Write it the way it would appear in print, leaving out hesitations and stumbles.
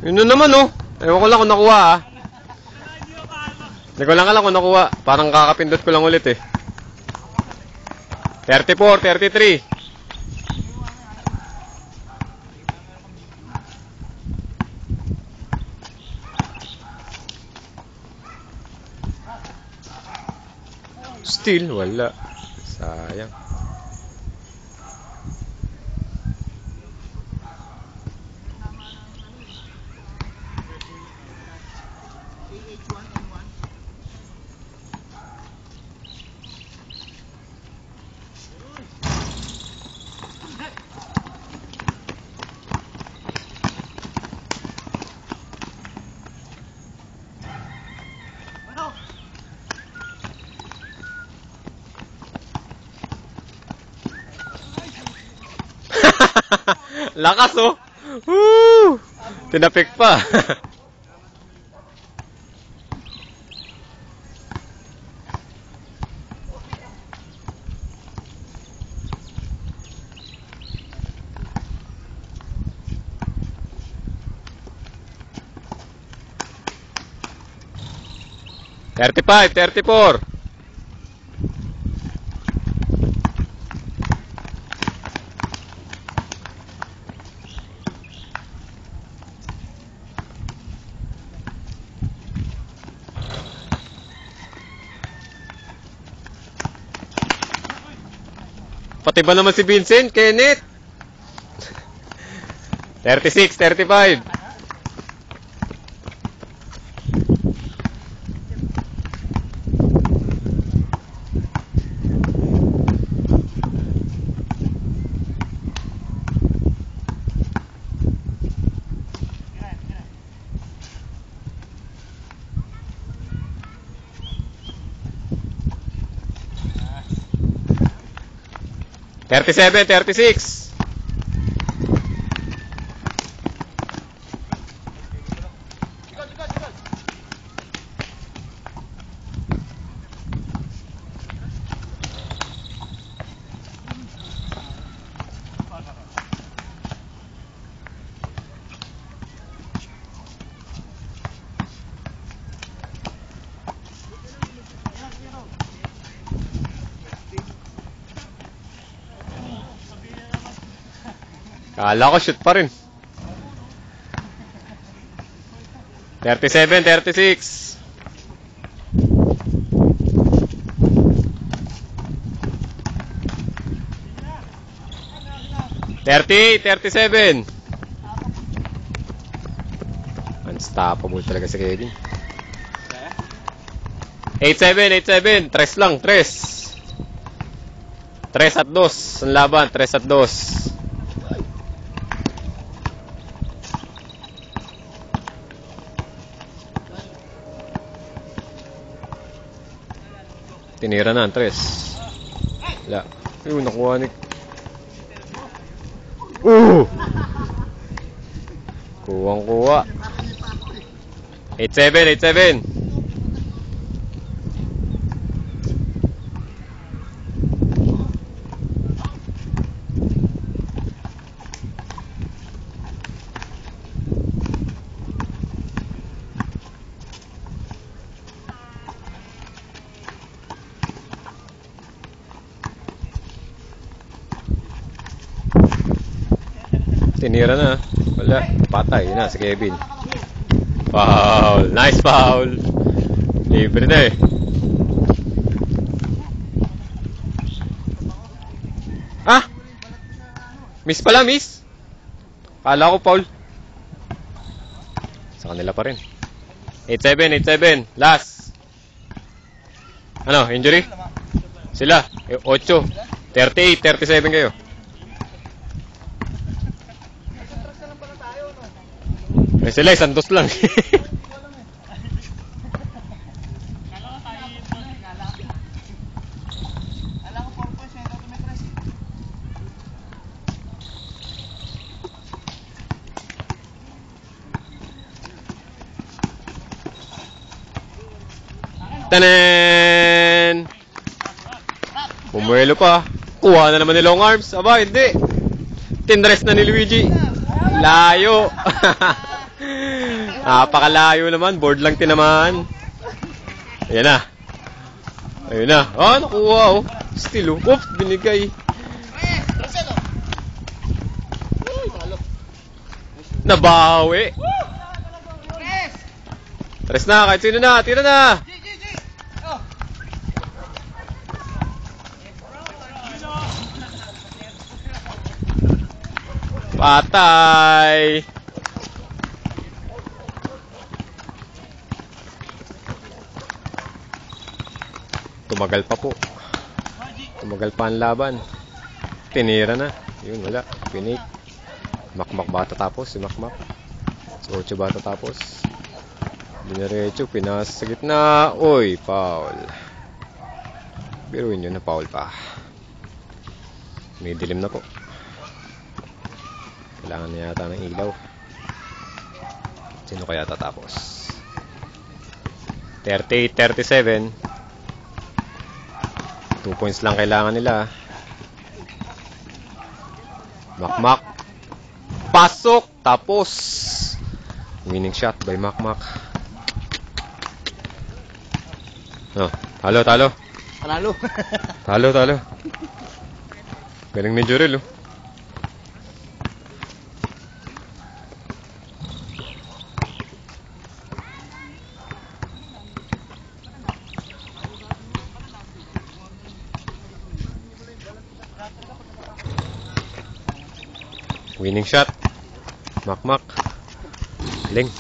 Yun na naman, oh. Ewan ko lang kung nakuha, ah. Hindi ko lang alam kung nakuha. Parang kakapindot ko lang ulit, eh. 34, 33. Still, wala. Sayang. Lakas, oh. Woo! Tinapik pa. $35, $34. Pati ba naman si Vincent, Kenneth? 36, 35. $37, $36. Kala ko shoot pa rin. 37, 36. $38, $37. Unstoppable talaga si Kevin. 87, 87. 3 lang, 3. 3 at 2. Ang laban, 3 at 2. Tinira na ang 3. Wala. Ayun, nakuha ni... Kuwang-kuwa. 87, 87. Tinira na. Wala. Patay na si Kevin. Foul. Nice foul. Libre na eh. Ah! Miss pala, miss. Kala ko foul. Sa kanila pa rin. 87, 87. Last. Ano? Injury? Sila. 8. 38, 37 kayo. Eh sila, 1 dos lang. Tanan! Pumuelo pa. Kuha na naman ni long arms. Aba, hindi. Tindress na ni Luigi. Layo. Napakalayo naman. Board lang tinamaan. Ayan na. Ayun na. Ah, nakuha oh. Still oh. Oof, binigay. Nabawi. Tres na, kahit sino na. Tira na. Patay. Tumagal pa po. Tumagal pa ang laban. Tinira na. Yun, wala. Pinake. Makmak bata tapos. Si Makmak. Si Ocho bata tapos. Dinaretso. Pinas sa gitna. Uy, foul. Biruin yun na foul pa. May dilim na po. Kailangan na yata ng ilaw. Sino kaya tatapos? 38-37. 2 points lang kailangan nila. Makmak. Pasok. Tapos. Winning shot by Makmak. Oh, talo, talo. Panalo. Talo, talo. Galing ni Jurel, oh. Winning shot. Makmak. Galing.